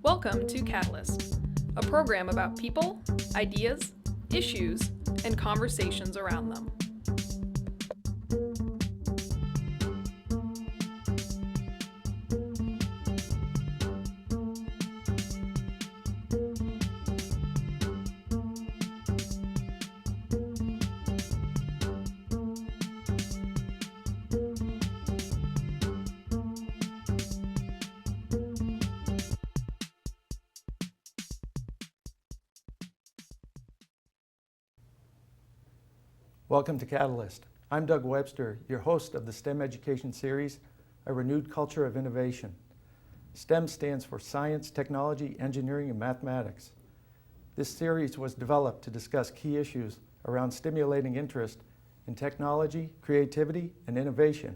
Welcome to Catalyst, a program about people, ideas, issues, and conversations around them. Welcome to Catalyst. I'm Doug Webster, your host of the STEM Education Series, A Renewed Culture of Innovation. STEM stands for Science, Technology, Engineering, and Mathematics. This series was developed to discuss key issues around stimulating interest in technology, creativity, and innovation,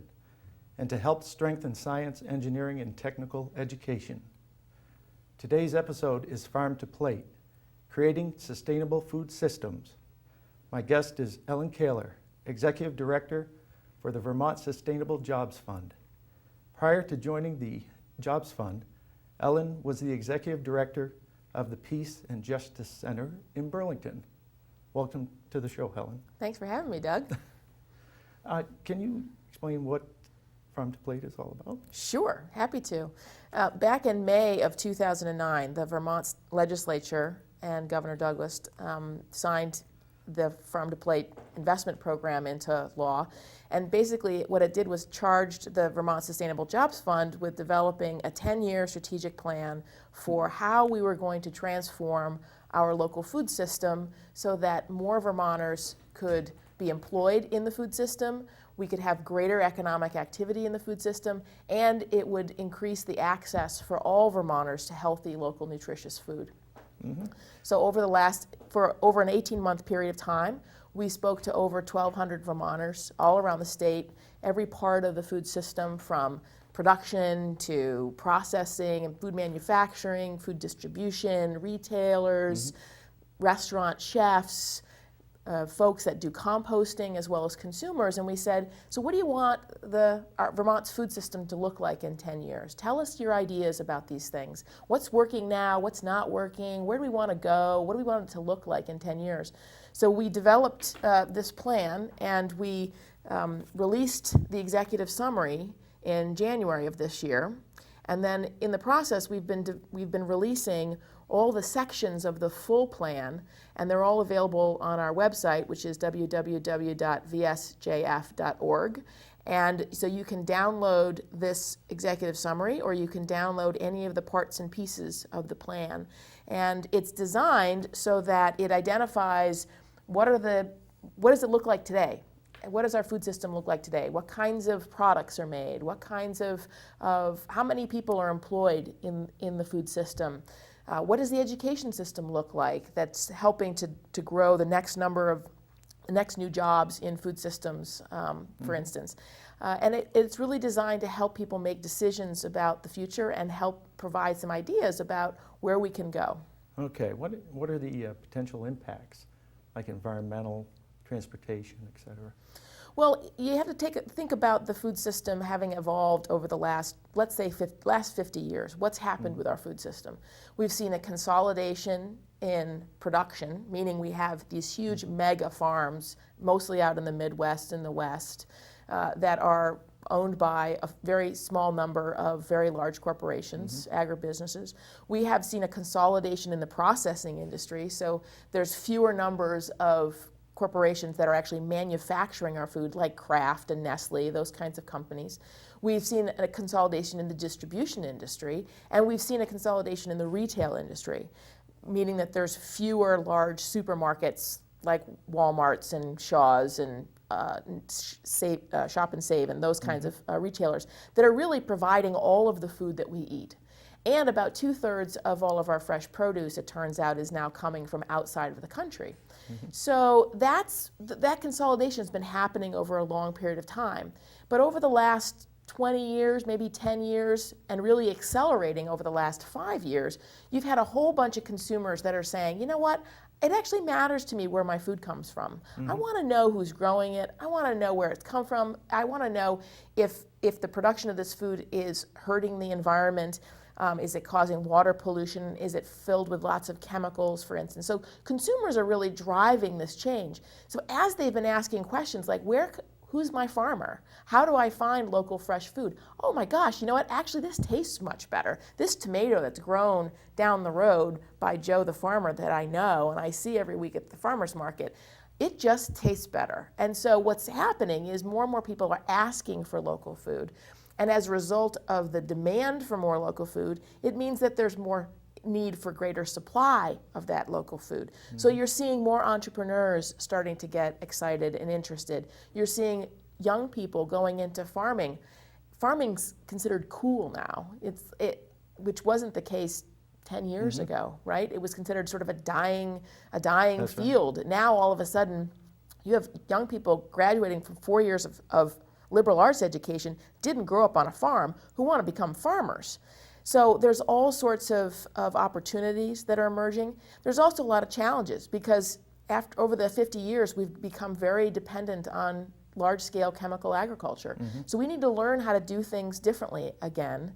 and to help strengthen science, engineering, and technical education. Today's episode is Farm to Plate, Creating Sustainable Food Systems. My guest is Ellen Kahler, Executive Director for the Vermont Sustainable Jobs Fund. Prior to joining the Jobs Fund, Ellen was the Executive Director of the Peace and Justice Center in Burlington. Welcome to the show, Helen. Thanks for having me, Doug. Can you explain what Farm to Plate is all about? Sure, happy to. Back in May of 2009, the Vermont legislature and Governor Douglas signed the Farm to Plate investment program into law. And basically what it did was charged the Vermont Sustainable Jobs Fund with developing a 10-year strategic plan for how we were going to transform our local food system so that more Vermonters could be employed in the food system, we could have greater economic activity in the food system, and it would increase the access for all Vermonters to healthy, local, nutritious food. Mm-hmm. So for over an 18-month period of time, we spoke to over 1,200 Vermonters all around the state, every part of the food system from production to processing and food manufacturing, food distribution, retailers, restaurant chefs, folks that do composting as well as consumers, and we said, so what do you want Vermont's food system to look like in 10 years? Tell us your ideas about these things. What's working now? What's not working? Where do we want to go? What do we want it to look like in 10 years? So we developed this plan, and we released the executive summary in January of this year. And then in the process, we've been releasing all the sections of the full plan, and they're all available on our website, which is www.vsjf.org. And so you can download this executive summary, or you can download any of the parts and pieces of the plan. And it's designed so that it identifies what does it look like today? What does our food system look like today? What kinds of products are made? What kinds of how many people are employed in the food system? What does the education system look like that's helping to grow the next new jobs in food systems, for instance? And it's really designed to help people make decisions about the future and help provide some ideas about where we can go. Okay, what are the potential impacts, like environmental, transportation, et cetera? Well, you have to think about the food system having evolved over the last 50 years. What's happened with our food system? We've seen a consolidation in production, meaning we have these huge mega farms, mostly out in the Midwest and the West, that are owned by a very small number of very large corporations, agribusinesses. We have seen a consolidation in the processing industry, so there's fewer numbers of corporations that are actually manufacturing our food, like Kraft and Nestle, those kinds of companies. We've seen a consolidation in the distribution industry, and we've seen a consolidation in the retail industry, meaning that there's fewer large supermarkets like Walmart's and Shaw's and Shop and Save and those kinds of retailers that are really providing all of the food that we eat. And about 2/3 of all of our fresh produce, it turns out, is now coming from outside of the country. So that consolidation has been happening over a long period of time. But over the last 20 years, maybe 10 years, and really accelerating over the last 5 years, you've had a whole bunch of consumers that are saying, you know what, it actually matters to me where my food comes from. I want to know who's growing it. I want to know where it's come from. I want to know if the production of this food is hurting the environment. Is it causing water pollution? Is it filled with lots of chemicals, for instance? So consumers are really driving this change. So as they've been asking questions like, who's my farmer? How do I find local fresh food? Oh my gosh, you know what? Actually, this tastes much better. This tomato that's grown down the road by Joe the farmer that I know and I see every week at the farmer's market, it just tastes better. And so what's happening is more and more people are asking for local food. And as a result of the demand for more local food, it means that there's more need for greater supply of that local food. Mm-hmm. So you're seeing more entrepreneurs starting to get excited and interested. You're seeing young people going into farming. Farming's considered cool now, which wasn't the case 10 years mm-hmm. ago, right? It was considered sort of a dying That's field. Right. Now all of a sudden you have young people graduating from 4 years of liberal arts education, didn't grow up on a farm, who want to become farmers. So there's all sorts of opportunities that are emerging. There's also a lot of challenges because over the 50 years, we've become very dependent on large-scale chemical agriculture. Mm-hmm. So we need to learn how to do things differently again,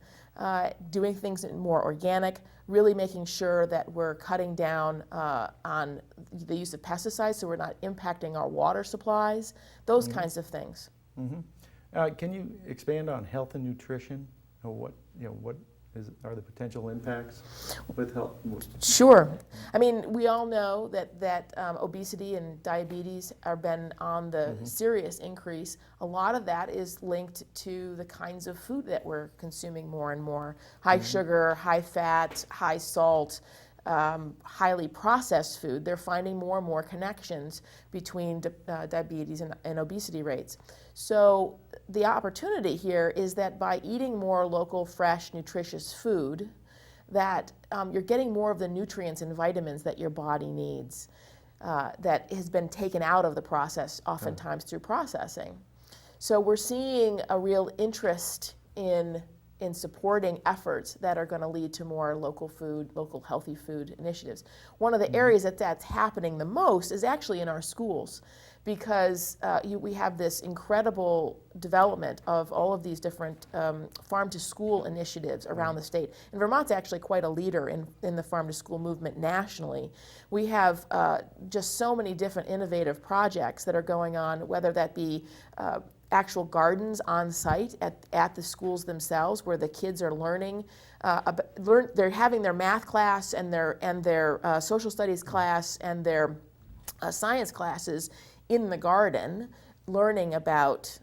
doing things more organic, really making sure that we're cutting down on the use of pesticides so we're not impacting our water supplies, those mm-hmm. kinds of things. Mm-hmm. Can you expand on health and nutrition? What are the potential impacts with health? Sure. I mean, we all know that obesity and diabetes have been on the mm-hmm. serious increase. A lot of that is linked to the kinds of food that we're consuming more and more. High mm-hmm. sugar, high fat, high salt, highly processed food. They're finding more and more connections between diabetes and obesity rates. So the opportunity here is that by eating more local, fresh, nutritious food, that you're getting more of the nutrients and vitamins that your body needs that has been taken out of the process, oftentimes through processing. So we're seeing a real interest in supporting efforts that are going to lead to more local food, local healthy food initiatives. One of the areas that's happening the most is actually in our schools, because we have this incredible development of all of these different farm-to-school initiatives around the state. And Vermont's actually quite a leader in the farm-to-school movement nationally. We have just so many different innovative projects that are going on, whether that be actual gardens on site at the schools themselves, where the kids are learning. They're having their math class and their social studies class and their science classes in the garden, learning about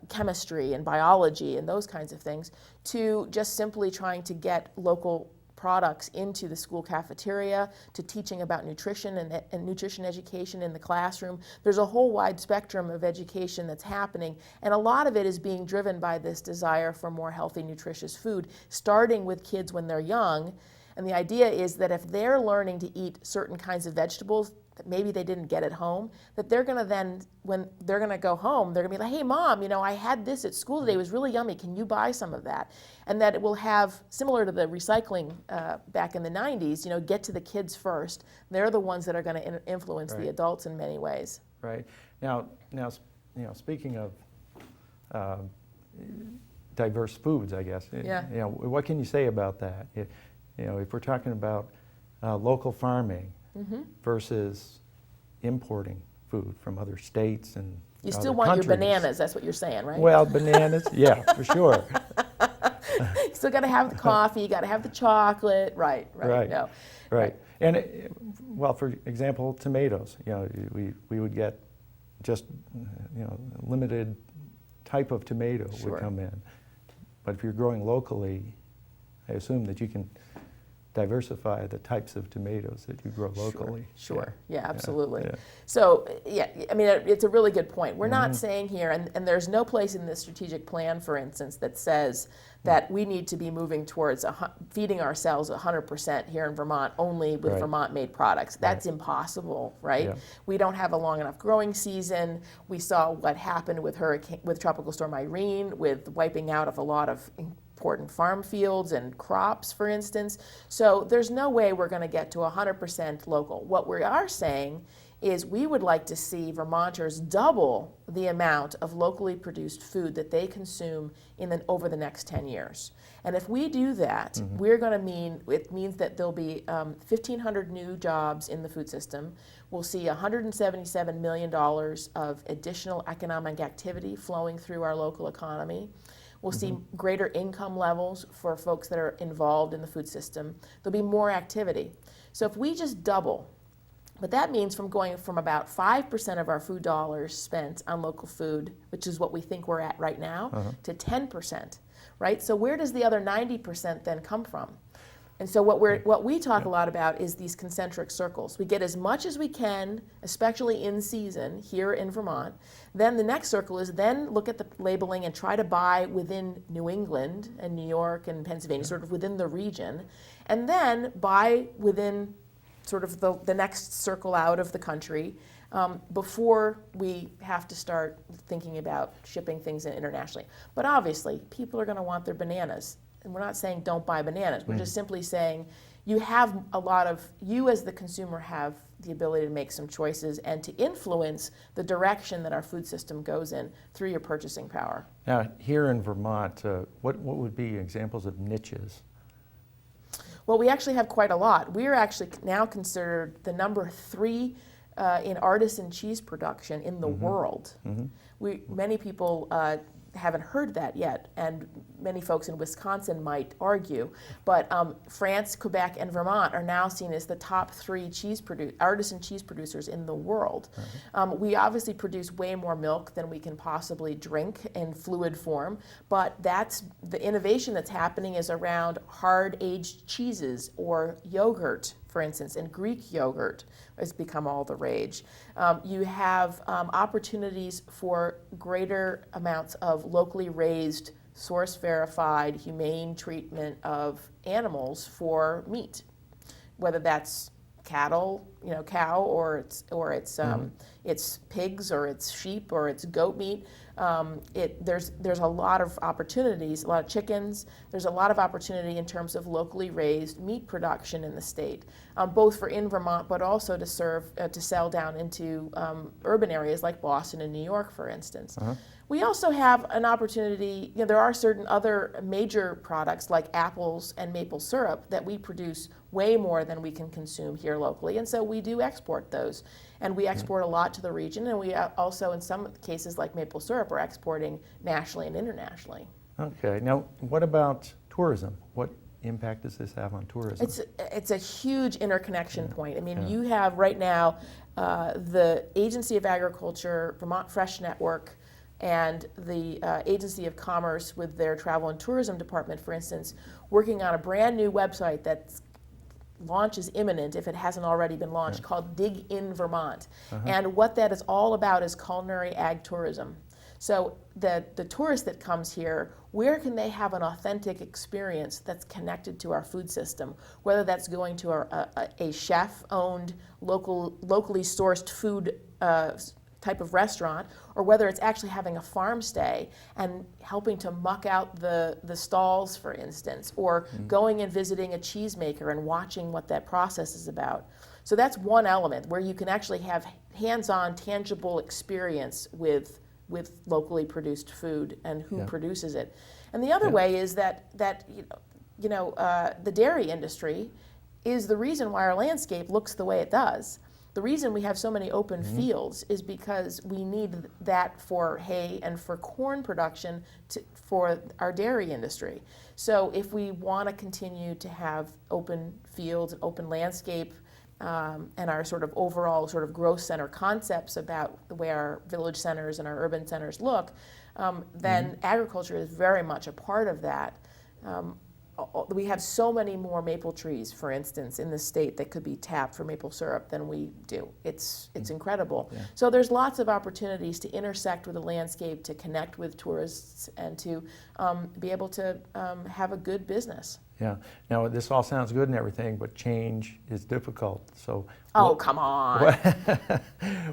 chemistry and biology and those kinds of things, to just simply trying to get local products into the school cafeteria, to teaching about nutrition and nutrition education in the classroom. There's a whole wide spectrum of education that's happening, and a lot of it is being driven by this desire for more healthy, nutritious food, starting with kids when they're young. And the idea is that if they're learning to eat certain kinds of vegetables that maybe they didn't get at home, that they're going to then, when they're going to go home, they're going to be like, hey mom, I had this at school today, it was really yummy, can you buy some of that? And that it will have, similar to the recycling back in the 90s, get to the kids first. They're the ones that are going to influence the adults in many ways. Right. Now, speaking of diverse foods, I guess, what can you say about that? If we're talking about local farming mm-hmm. versus importing food from other states and you still want countries. Your bananas, that's what you're saying, right? Well, bananas, yeah, for sure. You still got to have the coffee, you got to have the chocolate, right. No. Right. And, for example, tomatoes, we would get just, limited type of tomato would come in. But if you're growing locally, I assume that you can diversify the types of tomatoes that you grow locally. Sure. Yeah, absolutely. Yeah. So, it's a really good point. We're not saying here, and there's no place in this strategic plan, for instance, that says that we need to be moving towards feeding ourselves 100% here in Vermont only with Vermont-made products. That's impossible, right? Yeah. We don't have a long enough growing season. We saw what happened with Tropical Storm Irene, with wiping out of a lot of important farm fields and crops, for instance. So there's no way we're going to get to 100% local. What we are saying is we would like to see Vermonters double the amount of locally produced food that they consume over the next 10 years. And if we do that, it means that there'll be 1,500 new jobs in the food system. We'll see $177 million of additional economic activity flowing through our local economy. We'll see greater income levels for folks that are involved in the food system. There'll be more activity. So if we just double, but that means from going from about 5% of our food dollars spent on local food, which is what we think we're at right now, to 10%, right? So where does the other 90% then come from? And so what we talk a lot about is these concentric circles. We get as much as we can, especially in season here in Vermont. Then the next circle is then look at the labeling and try to buy within New England and New York and Pennsylvania, sort of within the region, and then buy within sort of the next circle out of the country before we have to start thinking about shipping things in internationally. But obviously, people are going to want their bananas. And we're not saying don't buy bananas. We're just simply saying you as the consumer have the ability to make some choices and to influence the direction that our food system goes in through your purchasing power. Now, here in Vermont, what would be examples of niches? Well, we actually have quite a lot. We are actually now considered the number 3 in artisan cheese production in the world. Many people haven't heard that yet, and many folks in Wisconsin might argue, but France, Quebec, and Vermont are now seen as the top 3 artisan cheese producers in the world. We obviously produce way more milk than we can possibly drink in fluid form, but that's the innovation that's happening is around hard-aged cheeses or yogurt, for instance, and Greek yogurt has become all the rage. You have opportunities for greater amounts of locally raised, source-verified, humane treatment of animals for meat, whether that's cattle, cow, or it's pigs, or it's sheep, or it's goat meat. There's a lot of opportunities, a lot of chickens. There's a lot of opportunity in terms of locally raised meat production in the state, both for in Vermont, but also to sell down into urban areas like Boston and New York, for instance. We also have an opportunity, there are certain other major products like apples and maple syrup that we produce way more than we can consume here locally, and so we do export those. And we export a lot to the region, and we also, in some cases like maple syrup, are exporting nationally and internationally. Okay, now what about tourism? What impact does this have on tourism? It's a huge interconnection point. I mean, you have right now the Agency of Agriculture, Vermont Fresh Network, and the Agency of Commerce with their Travel and Tourism Department, for instance, working on a brand new website that's launch is imminent if it hasn't already been launched, called Dig in Vermont. And what that is all about is culinary ag tourism. So the tourist that comes here, where can they have an authentic experience that's connected to our food system? Whether that's going to a chef-owned, locally sourced food type of restaurant, or whether it's actually having a farm stay and helping to muck out the stalls, for instance, or going and visiting a cheesemaker and watching what that process is about. So that's one element where you can actually have hands-on, tangible experience with locally produced food and who produces it. And the other way is that the dairy industry is the reason why our landscape looks the way it does. The reason we have so many open fields is because we need that for hay and for corn production for our dairy industry. So if we want to continue to have open fields and open landscape and our sort of overall sort of growth center concepts about the way our village centers and our urban centers look, then agriculture is very much a part of that. We have so many more maple trees, for instance, in the state that could be tapped for maple syrup than we do. It's incredible. Yeah. So there's lots of opportunities to intersect with the landscape, to connect with tourists, and to be able to have a good business. Yeah. Now, this all sounds good and everything, but change is difficult. So. Come on.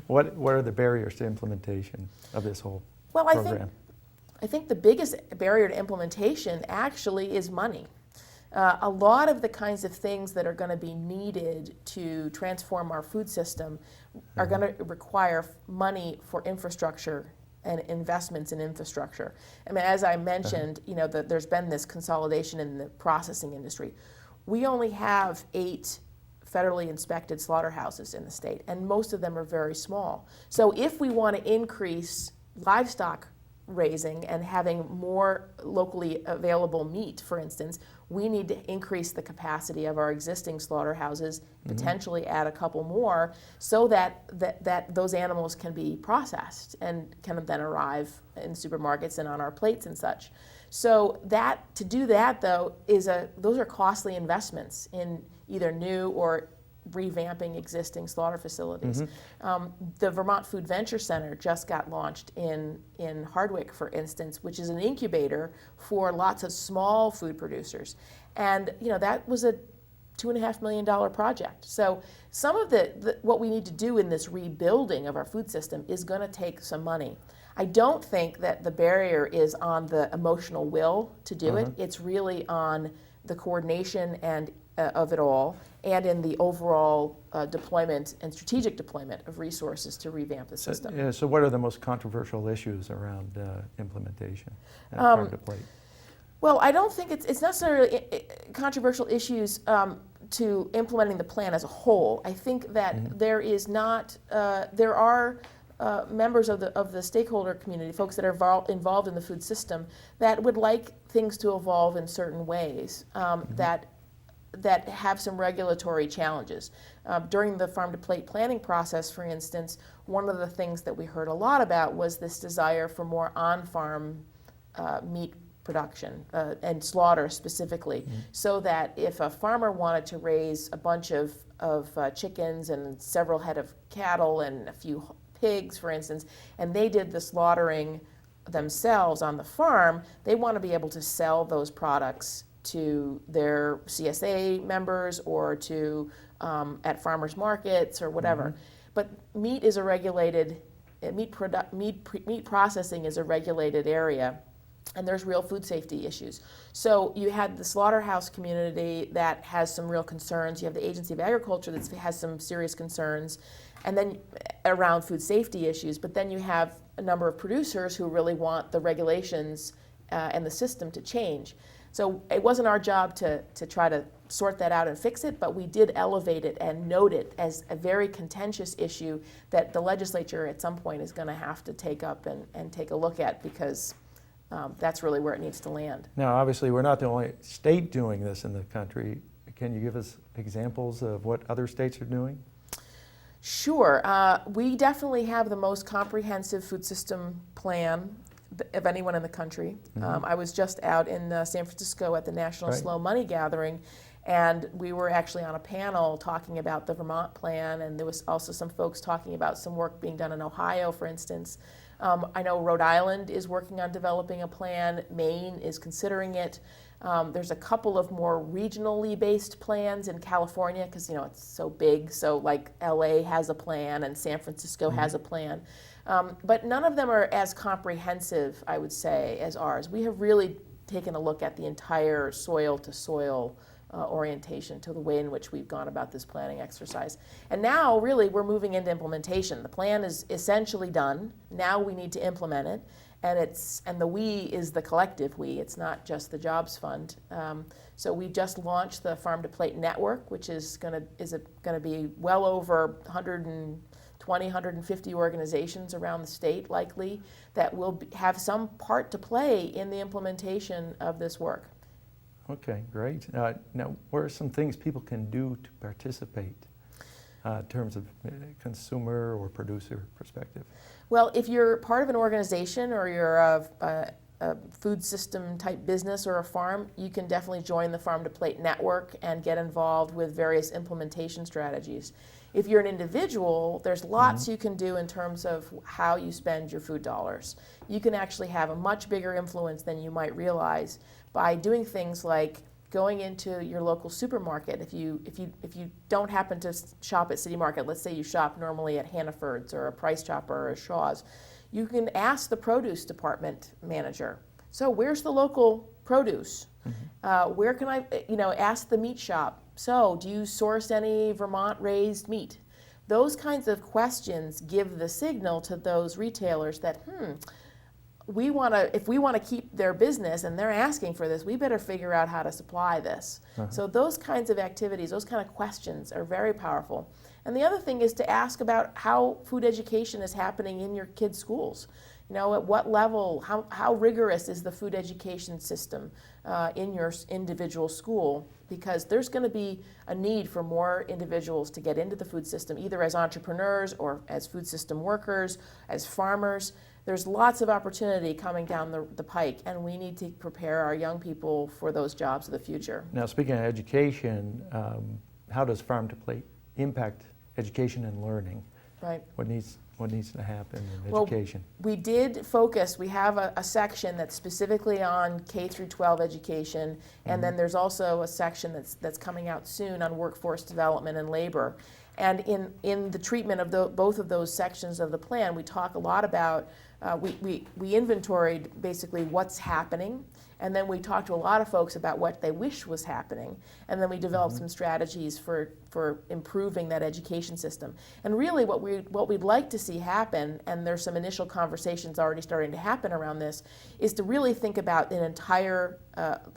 What are the barriers to implementation of this whole program? I think the biggest barrier to implementation actually is money. A lot of the kinds of things that are going to be needed to transform our food system are going to require money for infrastructure and investments in infrastructure. I mean, as I mentioned, there's been this consolidation in the processing industry. We only have 8 federally inspected slaughterhouses in the state, and most of them are very small. So if we want to increase livestock raising and having more locally available meat, for instance, we need to increase the capacity of our existing slaughterhouses, potentially add a couple more, so that those animals can be processed and can then arrive in supermarkets and on our plates and such. So to do that though those are costly investments in either new or revamping existing slaughter facilities. The Vermont Food Venture Center just got launched in Hardwick, for instance, which is an incubator for lots of small food producers. And that was a $2.5 million project. So some of what we need to do in this rebuilding of our food system is going to take some money. I don't think that the barrier is on the emotional will to do it. It's really on the coordination and of it all, and in the overall deployment and strategic deployment of resources to revamp the system. So what are the most controversial issues around implementation at Farm to Plate? Well, I don't think it's necessarily controversial issues to implementing the plan as a whole. I think that there are members of the stakeholder community, folks that are involved in the food system, that would like things to evolve in certain ways that have some regulatory challenges. During the Farm to Plate planning process, for instance, one of the things that we heard a lot about was this desire for more on-farm meat production and slaughter specifically, so that if a farmer wanted to raise a bunch of chickens and several head of cattle and a few pigs, for instance, and they did the slaughtering themselves on the farm, they want to be able to sell those products to their CSA members or to at farmers markets or whatever. But meat is a regulated meat processing is a regulated area, and there's real food safety issues. So you had the slaughterhouse community that has some real concerns. You have the Agency of Agriculture that has some serious concerns, and then around food safety issues. But then you have a number of producers who really want the regulations and the system to change. So it wasn't our job to try to sort that out and fix it, but we did elevate it and note it as a very contentious issue that the legislature at some point is going to have to take up and take a look at, because that's really where it needs to land. Now, obviously, we're not the only state doing this in the country. Can you give us examples of what other states are doing? Sure. We definitely have the most comprehensive food system plan of anyone in the country. I was just out in San Francisco at the National Slow Money Gathering, and we were actually on a panel talking about the Vermont plan, and there was also some folks talking about some work being done in Ohio, for instance. I know Rhode Island is working on developing a plan. Maine is considering it. There's a couple of more regionally based plans in California, because it's so big. So like LA has a plan and San Francisco has a plan. But none of them are as comprehensive, I would say, as ours. We have really taken a look at the entire soil-to-soil orientation to the way in which we've gone about this planning exercise. And now, really, we're moving into implementation. The plan is essentially done. Now we need to implement it. And the we is the collective we. It's not just the Jobs Fund. So we just launched the Farm to Plate Network, which is going to be well over 150 organizations around the state, likely, that will have some part to play in the implementation of this work. Okay, great. Now, what are some things people can do to participate in terms of consumer or producer perspective? Well, if you're part of an organization or you're a food system type business or a farm, you can definitely join the Farm to Plate Network and get involved with various implementation strategies. If you're an individual, there's lots you can do in terms of how you spend your food dollars. You can actually have a much bigger influence than you might realize by doing things like going into your local supermarket. If you don't happen to shop at City Market, let's say you shop normally at Hannaford's or a Price Chopper or a Shaw's, you can ask the produce department manager, so where's the local produce Where can I, ask the meat shop, so do you source any Vermont raised meat? Those kinds of questions give the signal to those retailers that, if we want to keep their business and they're asking for this, we better figure out how to supply this. So those kinds of activities, those kind of questions are very powerful. And the other thing is to ask about how food education is happening in your kids' schools. At what level, how rigorous is the food education system in your individual school? Because there's going to be a need for more individuals to get into the food system, either as entrepreneurs or as food system workers, as farmers. There's lots of opportunity coming down the pike, and we need to prepare our young people for those jobs of the future. Now, speaking of education, how does Farm to Plate impact education and learning? Right. What needs to happen in Well, education? we did focus, we have a section that's specifically on K through 12 education, and then there's also a section that's coming out soon on workforce development and labor. And in the treatment of both of those sections of the plan, we talk a lot about, we inventoried basically what's happening, and then we talked to a lot of folks about what they wish was happening, and then we developed some strategies for improving that education system. And really what we'd like to see happen, and there's some initial conversations already starting to happen around this, is to really think about an entire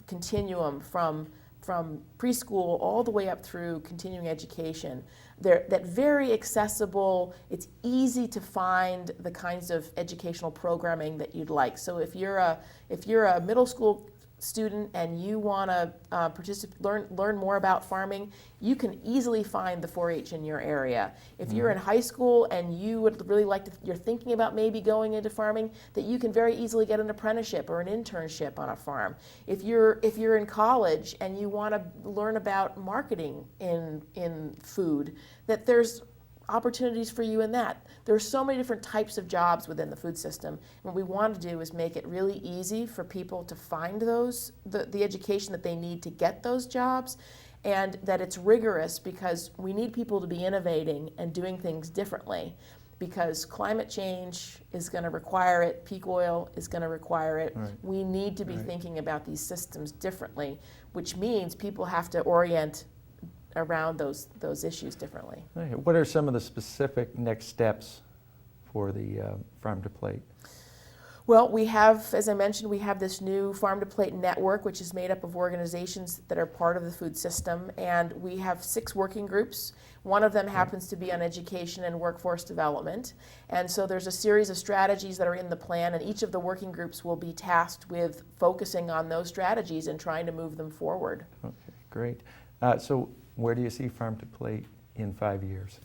continuum from preschool all the way up through continuing education. That very accessible, it's easy to find the kinds of educational programming that you'd like. So if you're a middle school student and you want to learn more about farming, you can easily find the 4-H in your area. If you're in high school and you would really like to, you're thinking about maybe going into farming, that you can very easily get an apprenticeship or an internship on a farm. If you're in college and you want to learn about marketing in food, that there's opportunities for you in that. There are so many different types of jobs within the food system. What we want to do is make it really easy for people to find the education that they need to get those jobs, and that it's rigorous, because we need people to be innovating and doing things differently, because climate change is going to require it, peak oil is going to require it. Right. We need to be thinking about these systems differently, which means people have to orient around those issues differently. Okay. What are some of the specific next steps for the Farm to Plate? Well, we have, as I mentioned, we have this new Farm to Plate network, which is made up of organizations that are part of the food system, and we have 6 working groups. One of them happens to be on education and workforce development, and so there's a series of strategies that are in the plan, and each of the working groups will be tasked with focusing on those strategies and trying to move them forward. Okay, great. So where do you see Farm to Plate in 5 years?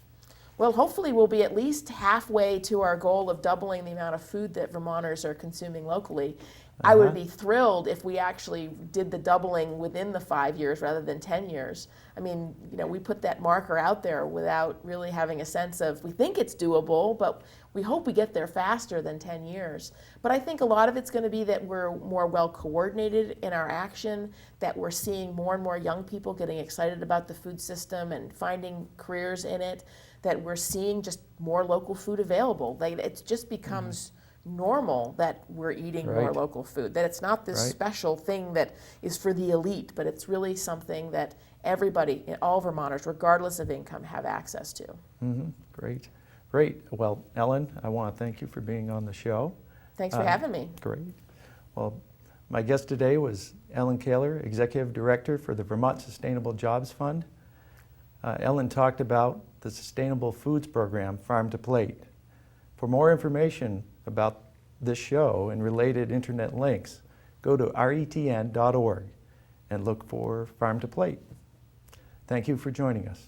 Well, hopefully we'll be at least halfway to our goal of doubling the amount of food that Vermonters are consuming locally. I would be thrilled if we actually did the doubling within the 5 years rather than 10 years. I mean, we put that marker out there without really having a sense of, we think it's doable, but we hope we get there faster than 10 years. But I think a lot of it's going to be that we're more well coordinated in our action, that we're seeing more and more young people getting excited about the food system and finding careers in it, that we're seeing just more local food available. It just becomes normal that we're eating more local food, that it's not this special thing that is for the elite, but it's really something that everybody, all Vermonters, regardless of income, have access to. Great. Great. Well, Ellen, I want to thank you for being on the show. Thanks for having me. Great. Well, my guest today was Ellen Kahler, Executive Director for the Vermont Sustainable Jobs Fund. Ellen talked about the Sustainable Foods Program, Farm to Plate. For more information about this show and related internet links, go to retn.org and look for Farm to Plate. Thank you for joining us.